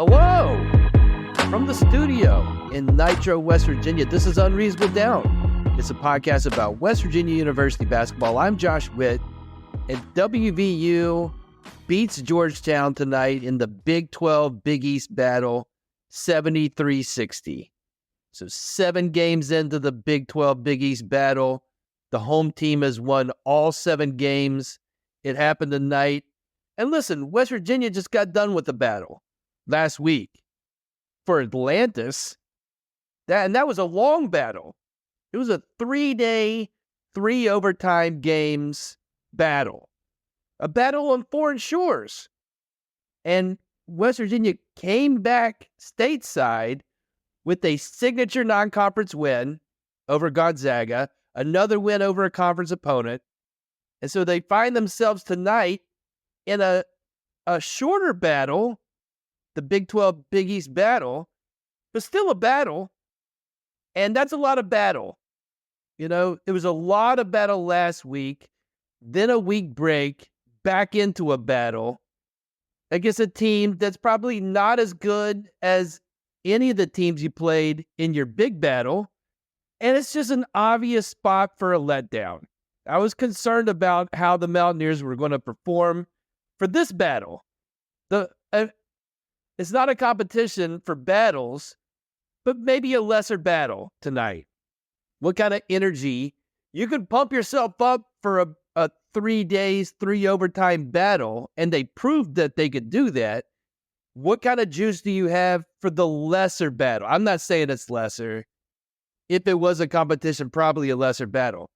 Hello from the studio in Nitro, West Virginia. This is Unreasonable Down. It's a podcast about West Virginia University basketball. I'm Josh Witt, and WVU beats Georgetown tonight in the Big 12 Big East battle, 73-60. So 7 games into the Big 12 Big East battle, the home team has won all 7 games. It happened tonight. And listen, West Virginia just got done with the battle last week. For Atlantis, that was a long battle. It was a 3-day, 3 overtime games battle. A battle on foreign shores. And West Virginia came back stateside with a signature non-conference win over Gonzaga, another win over a conference opponent. And so they find themselves tonight in a shorter battle, the Big 12 Big East battle, but still a battle. And that's a lot of battle. You know, it was a lot of battle last week, then a week break, back into a battle against a team that's probably not as good as any of the teams you played in your big battle. And it's just an obvious spot for a letdown. I was concerned about how the Mountaineers were going to perform for this battle. It's not a competition for battles, but maybe a lesser battle tonight. What kind of energy? You could pump yourself up for a 3 days, 3 overtime battle, and they proved that they could do that. What kind of juice do you have for the lesser battle? I'm not saying it's lesser. If it was a competition, probably a lesser battle.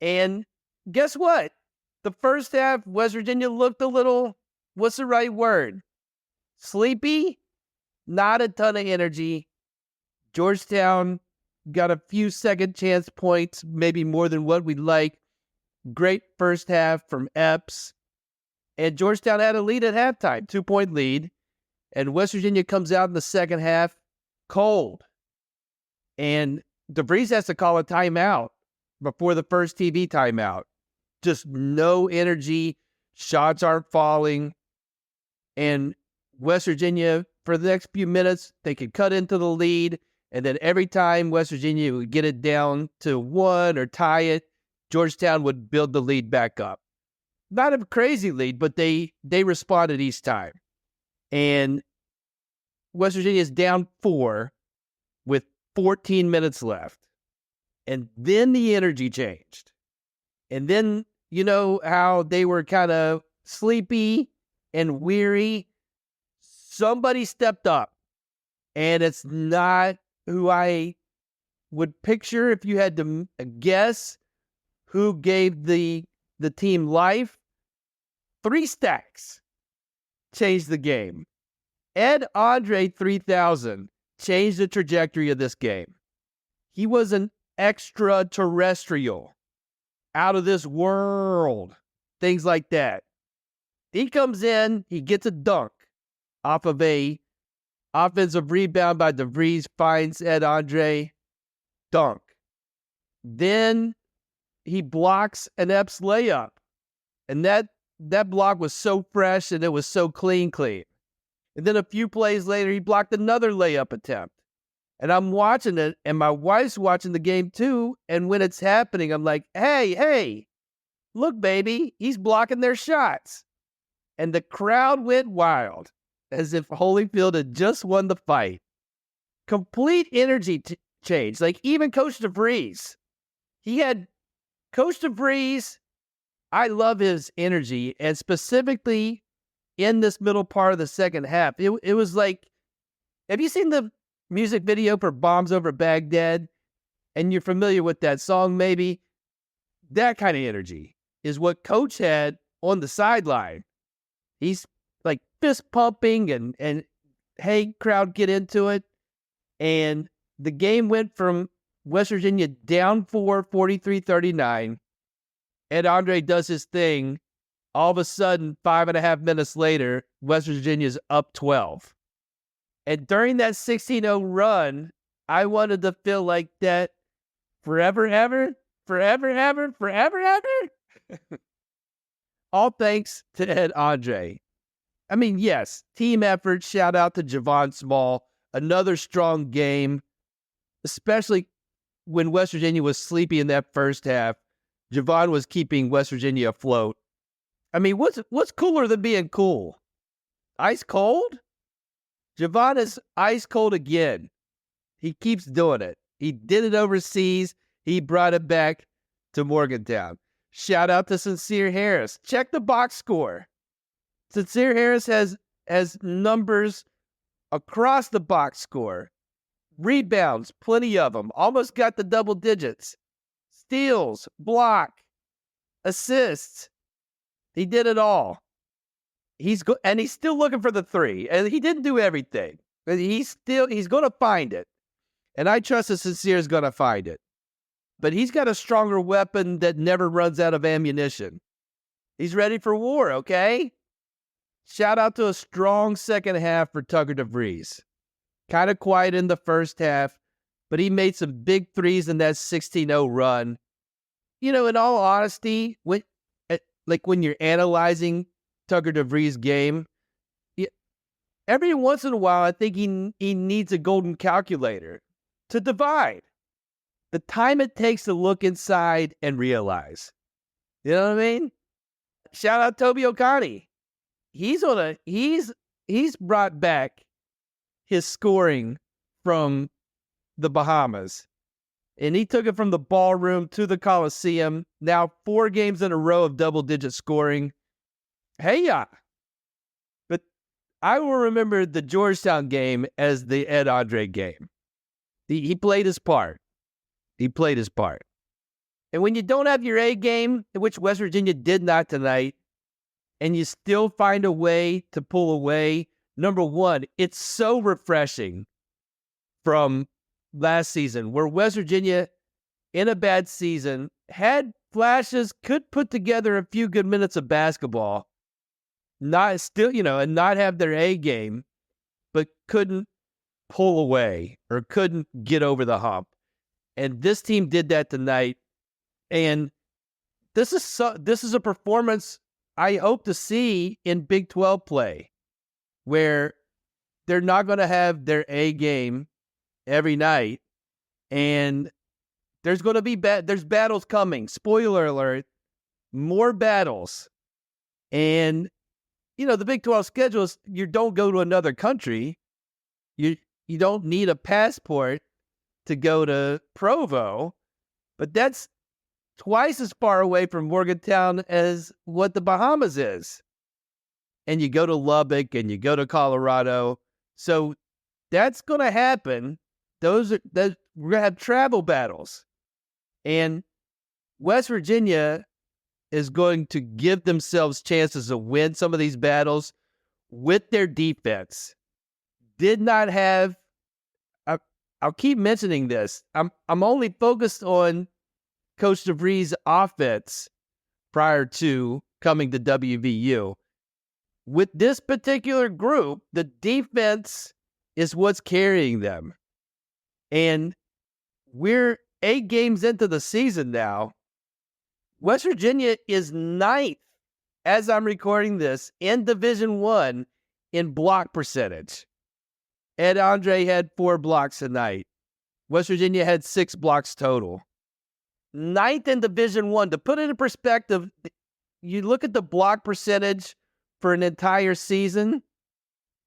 And guess what? The first half, West Virginia looked a little, what's the right word? Sleepy? Not a ton of energy. Georgetown got a few second chance points, maybe more than what we'd like. Great first half from Epps. And Georgetown had a lead at halftime, 2-point lead. And West Virginia comes out in the second half cold. And DeVries has to call a timeout before the first TV timeout. Just no energy. Shots aren't falling. And West Virginia, for the next few minutes, they could cut into the lead. And then every time West Virginia would get it down to 1 or tie it, Georgetown would build the lead back up. Not a crazy lead, but they responded each time. And West Virginia is down 4 with 14 minutes left. And then the energy changed. And then, you know how they were kind of sleepy and weary? Somebody stepped up. And it's not who I would picture if you had to guess who gave the team life. 3 stacks changed the game. Ed Andre 3000 changed the trajectory of this game. He was an extraterrestrial, out of this world, things like that. He comes in, he gets a dunk off of a offensive rebound by DeVries, finds Ed Andre, dunk. Then he blocks an Epps layup. And that block was so fresh and it was so clean. And then a few plays later, he blocked another layup attempt. And I'm watching it, and my wife's watching the game too. And when it's happening, I'm like, hey, look, baby, he's blocking their shots. And the crowd went wild, as if Holyfield had just won the fight. Complete energy change. Like even Coach DeVries. Coach DeVries, I love his energy, and specifically in this middle part of the second half. It was like, have you seen the music video for Bombs Over Baghdad? And you're familiar with that song, maybe? That kind of energy is what Coach had on the sideline. He's like fist pumping and hey, crowd, get into it. And the game went from West Virginia down 4, 43-39. Ed Andre does his thing. All of a sudden, 5.5 minutes later, West Virginia's up 12. And during that 16-0 run, I wanted to feel like that forever, ever. All thanks to Ed Andre. I mean, yes, team effort. Shout out to Javon Small. Another strong game, especially when West Virginia was sleepy in that first half. Javon was keeping West Virginia afloat. I mean, what's cooler than being cool? Ice cold? Javon is ice cold again. He keeps doing it. He did it overseas. He brought it back to Morgantown. Shout out to Sincere Harris. Check the box score. Sincere Harris has numbers across the box score. Rebounds, plenty of them. Almost got the double digits. Steals, block, assists. He did it all. He's still looking for the three. And he didn't do everything. But he's going to find it. And I trust that Sincere is going to find it. But he's got a stronger weapon that never runs out of ammunition. He's ready for war, okay? Shout out to a strong second half for Tucker DeVries. Kind of quiet in the first half, but he made some big threes in that 16-0 run. You know, in all honesty, when you're analyzing Tucker DeVries' game, every once in a while, I think he needs a golden calculator to divide the time it takes to look inside and realize. You know what I mean? Shout out Toby Okani. He's brought back his scoring from the Bahamas. And he took it from the ballroom to the Coliseum. Now 4 games in a row of double-digit scoring. Hey, yeah. But I will remember the Georgetown game as the Ed Andre game. He played his part. He played his part. And when you don't have your A game, which West Virginia did not tonight, and you still find a way to pull away, number one, it's so refreshing from last season where West Virginia, in a bad season, had flashes, could put together a few good minutes of basketball, and not have their A game, but couldn't pull away or couldn't get over the hump. And this team did that tonight. And this is a performance I hope to see in Big 12 play, where they're not going to have their A game every night, and there's going to be there's battles coming. Spoiler alert, more battles. And the Big 12 schedule is you don't go to another country. You don't need a passport to go to Provo, but that's twice as far away from Morgantown as what the Bahamas is. And you go to Lubbock and you go to Colorado. So that's going to happen. We're going to have travel battles. And West Virginia is going to give themselves chances to win some of these battles with their defense. Did not have, I'll keep mentioning this. I'm only focused on Coach DeVries' offense prior to coming to WVU. With this particular group, the defense is what's carrying them. And we're 8 games into the season now. West Virginia is 9th, as I'm recording this, in Division I in block percentage. Ed Andre had 4 blocks tonight. West Virginia had 6 blocks total. 9th in Division I. To put it in perspective, you look at the block percentage for an entire season,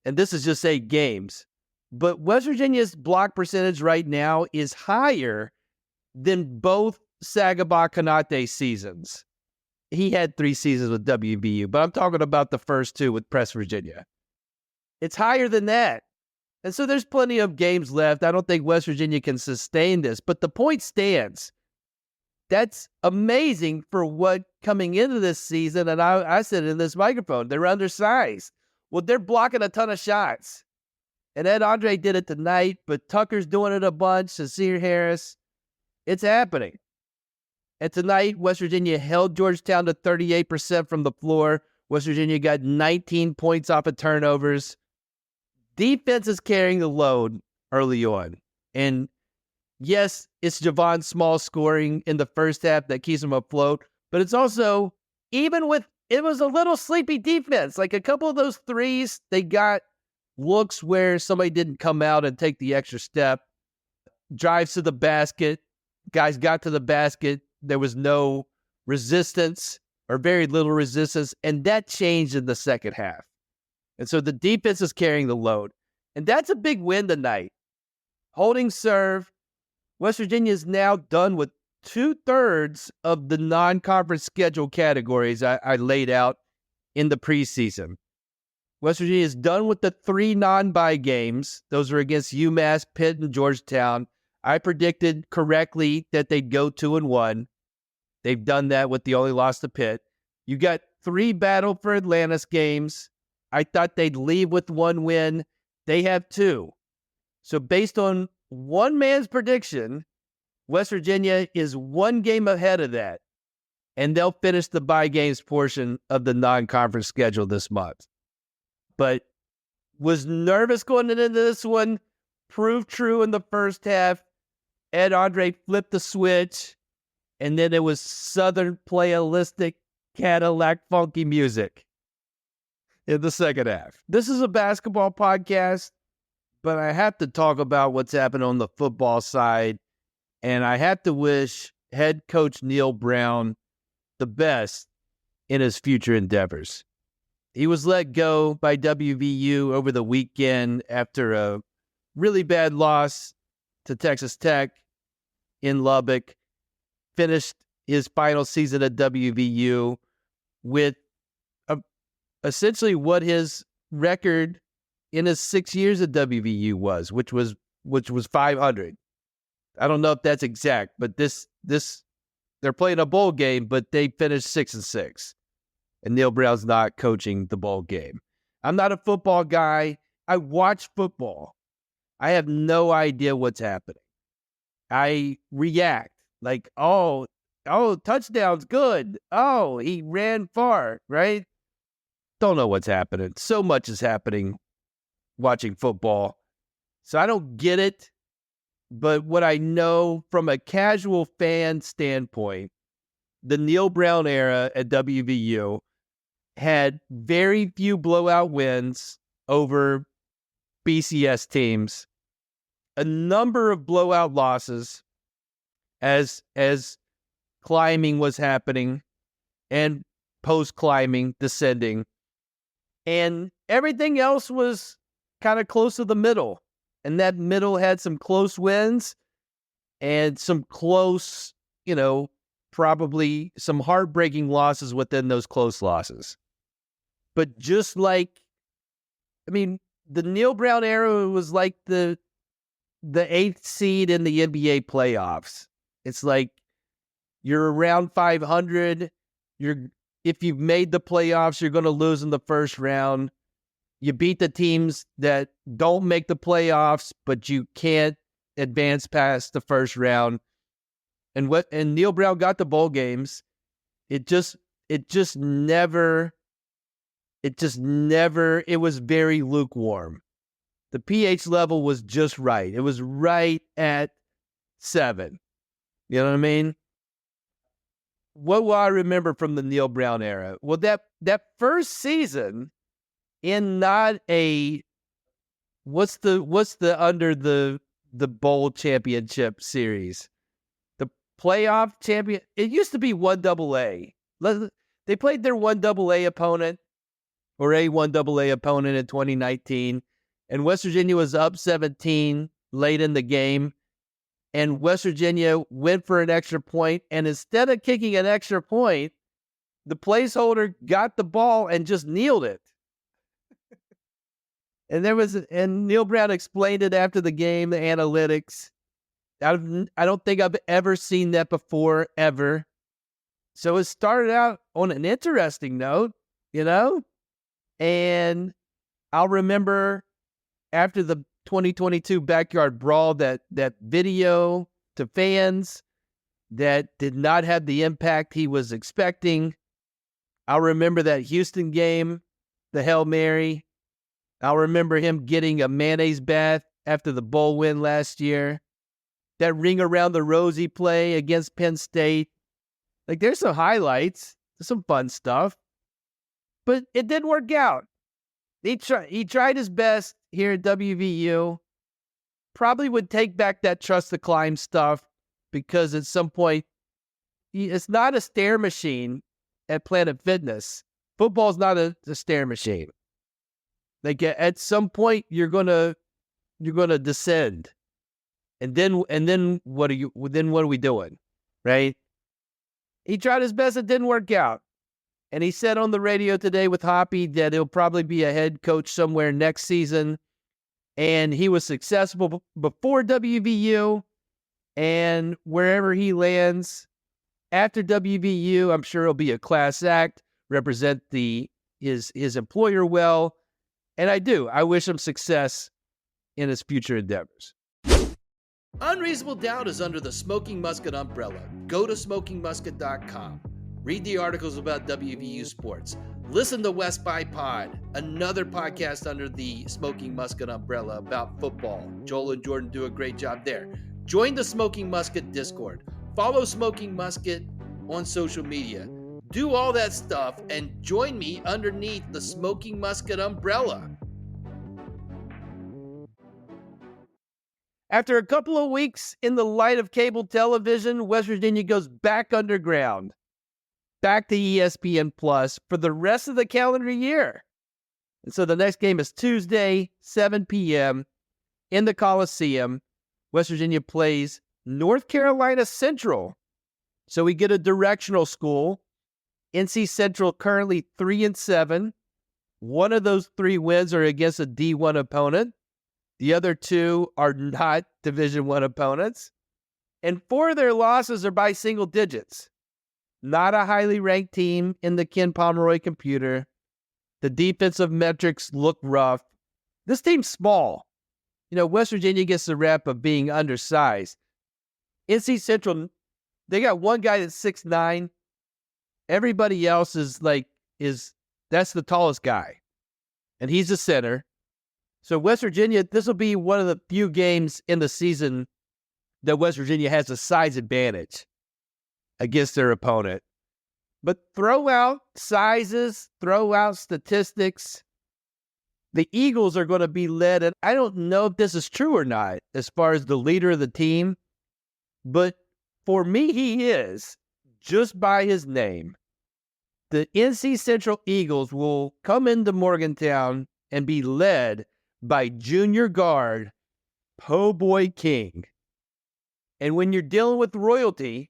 and this is just 8 games, but West Virginia's block percentage right now is higher than both Sagaba Konate seasons. He had 3 seasons with WVU, but I'm talking about the first 2 with West Virginia. It's higher than that. And so there's plenty of games left. I don't think West Virginia can sustain this, but the point stands. That's amazing for what coming into this season, and I said in this microphone, they're undersized. Well, they're blocking a ton of shots. And Ed Andre did it tonight, but Tucker's doing it a bunch, Sincere Harris. It's happening. And tonight, West Virginia held Georgetown to 38% from the floor. West Virginia got 19 points off of turnovers. Defense is carrying the load early on. And yes, it's Javon Small scoring in the first half that keeps them afloat, but it's also, even with it was a little sleepy defense. Like a couple of those threes, they got looks where somebody didn't come out and take the extra step. Drives to the basket. Guys got to the basket. There was no resistance or very little resistance. And that changed in the second half. And so the defense is carrying the load. And that's a big win tonight. Holding serve. West Virginia is now done with 2/3 of the non-conference schedule categories I laid out in the preseason. West Virginia is done with the 3 non-bye games. Those are against UMass, Pitt, and Georgetown. I predicted correctly that they'd go 2-1. They've done that with the only loss to Pitt. You got 3 Battle for Atlantis games. I thought they'd leave with 1 win. They have 2. So based on one man's prediction, West Virginia is 1 game ahead of that. And they'll finish the bye games portion of the non-conference schedule this month. But was nervous going into this one. Proved true in the first half. Ed Andre flipped the switch. And then it was Southern playalistic Cadillac funky music in the second half. This is a basketball podcast, but I have to talk about what's happened on the football side. And I have to wish head coach Neil Brown the best in his future endeavors. He was let go by WVU over the weekend after a really bad loss to Texas Tech in Lubbock. Finished his final season at WVU with essentially what his record in his 6 years at WVU was, which was 500. I don't know if that's exact, but this they're playing a bowl game, but they finished 6-6. And Neil Brown's not coaching the bowl game. I'm not a football guy. I watch football. I have no idea what's happening. I react like, oh, touchdown's good. Oh, he ran far, right? Don't know what's happening. So much is happening watching football. So I don't get it. But what I know from a casual fan standpoint, the Neil Brown era at WVU had very few blowout wins over BCS teams, a number of blowout losses as climbing was happening and post-climbing, descending. And everything else was kind of close to the middle. And that middle had some close wins and some close, probably some heartbreaking losses within those close losses. But just like, the Neil Brown era was like the 8th seed in the NBA playoffs. It's like you're around 500. If you've made the playoffs, you're going to lose in the first round. You beat the teams that don't make the playoffs, but you can't advance past the first round. And Neil Brown got the bowl games. It was very lukewarm. The pH level was just right. It was right at 7. You know what I mean? What will I remember from the Neil Brown era? Well, that first season in not a what's the under the bowl championship series? The playoff champion. It used to be 1AA. They played their 1AA opponent or a 1AA opponent in 2019, and West Virginia was up 17 late in the game. And West Virginia went for an extra point, and instead of kicking an extra point, the placeholder got the ball and just kneeled it. And Neil Brown explained it after the game, the analytics. I don't think I've ever seen that before, ever. So it started out on an interesting note, And I'll remember after the 2022 Backyard Brawl, that video to fans that did not have the impact he was expecting. I'll remember that Houston game, the Hail Mary. I'll remember him getting a mayonnaise bath after the bowl win last year. That ring around the rosy play against Penn State. Like, there's some highlights. There's some fun stuff. But it didn't work out. He tried his best here at WVU. Probably would take back that trust to climb stuff because at some point, it's not a stair machine at Planet Fitness. Football's not a stair machine. Like at some point, you're gonna descend, and then what are we doing, right? He tried his best. It didn't work out. And he said on the radio today with Hoppy that he'll probably be a head coach somewhere next season. And he was successful before WVU. And wherever he lands after WVU, I'm sure he'll be a class act, represent his employer well. And I wish him success in his future endeavors. Unreasonable Doubt is under the Smoking Musket umbrella. Go to smokingmusket.com. Read the articles about WVU sports. Listen to West by Pod, another podcast under the Smoking Musket umbrella about football. Joel and Jordan do a great job there. Join the Smoking Musket Discord. Follow Smoking Musket on social media. Do all that stuff and join me underneath the Smoking Musket umbrella. After a couple of weeks in the light of cable television, West Virginia goes back underground. Back to ESPN Plus for the rest of the calendar year. And so the next game is Tuesday, 7 p.m. in the Coliseum. West Virginia plays North Carolina Central. So we get a directional school. NC Central currently 3-7. One of those 3 wins are against a D1 opponent. The other 2 are not Division I opponents. And 4 of their losses are by single digits. Not a highly ranked team in the Ken Pomeroy computer. The defensive metrics look rough. This team's small. West Virginia gets the rep of being undersized. NC Central, they got one guy that's 6'9". Everybody else is that's the tallest guy. And he's a center. So West Virginia, this will be one of the few games in the season that West Virginia has a size advantage against their opponent. But throw out sizes, throw out statistics. The Eagles are going to be led, and I don't know if this is true or not as far as the leader of the team, but for me, he is, just by his name. The NC Central Eagles will come into Morgantown and be led by junior guard Po' Boy King. And when you're dealing with royalty,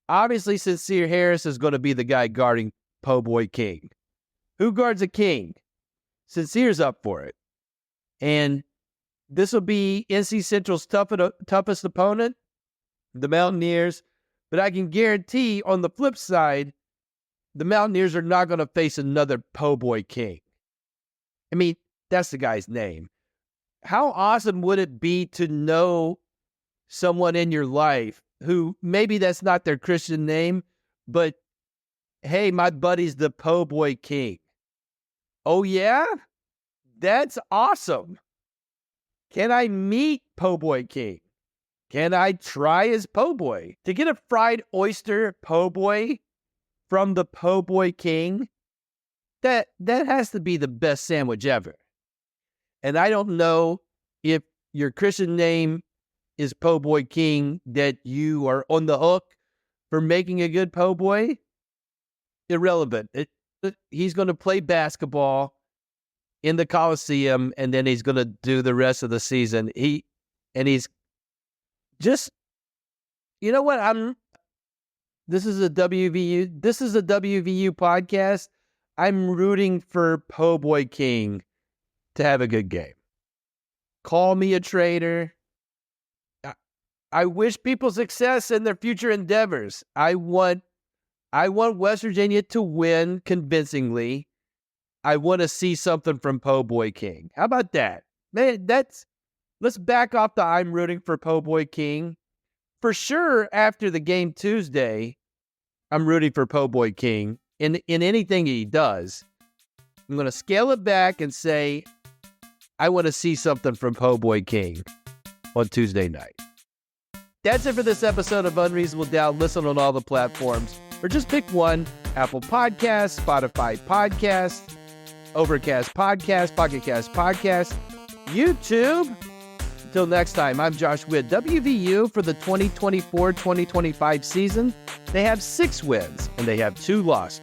obviously, Sincere Harris is going to be the guy guarding Po' Boy King. Who guards a king? Sincere's up for it. And this will be NC Central's toughest opponent, the Mountaineers. But I can guarantee on the flip side, the Mountaineers are not going to face another Po' Boy King. I mean, that's the guy's name. How awesome would it be to know someone in your life who maybe that's not their Christian name, but hey, my buddy's the Po' Boy King. Oh yeah? That's awesome. Can I meet Po' Boy King? Can I try his po' boy? To get a fried oyster po' boy from the Po' Boy King, that has to be the best sandwich ever. And I don't know if your Christian name is Po' Boy King that you are on the hook for making a good po' boy. Irrelevant. He's going to play basketball in the Coliseum, and then he's going to do the rest of the season. He's just, you know what? This is a WVU podcast. I'm rooting for Po' Boy King to have a good game. Call me a traitor. I wish people success in their future endeavors. I want West Virginia to win convincingly. I want to see something from Po' Boy King. How about that? Man, let's back off the I'm rooting for Po' Boy King. For sure, after the game Tuesday, I'm rooting for Po' Boy King in anything he does. I'm going to scale it back and say, I want to see something from Po' Boy King on Tuesday night. That's it for this episode of Unreasonable Doubt. Listen on all the platforms. or just pick one: Apple Podcasts, Spotify Podcasts, Overcast Podcast, Pocket Cast Podcast, YouTube. Until next time, I'm Josh Witt. WVU for the 2024-2025 season, they have 6 wins and they have 2 losses.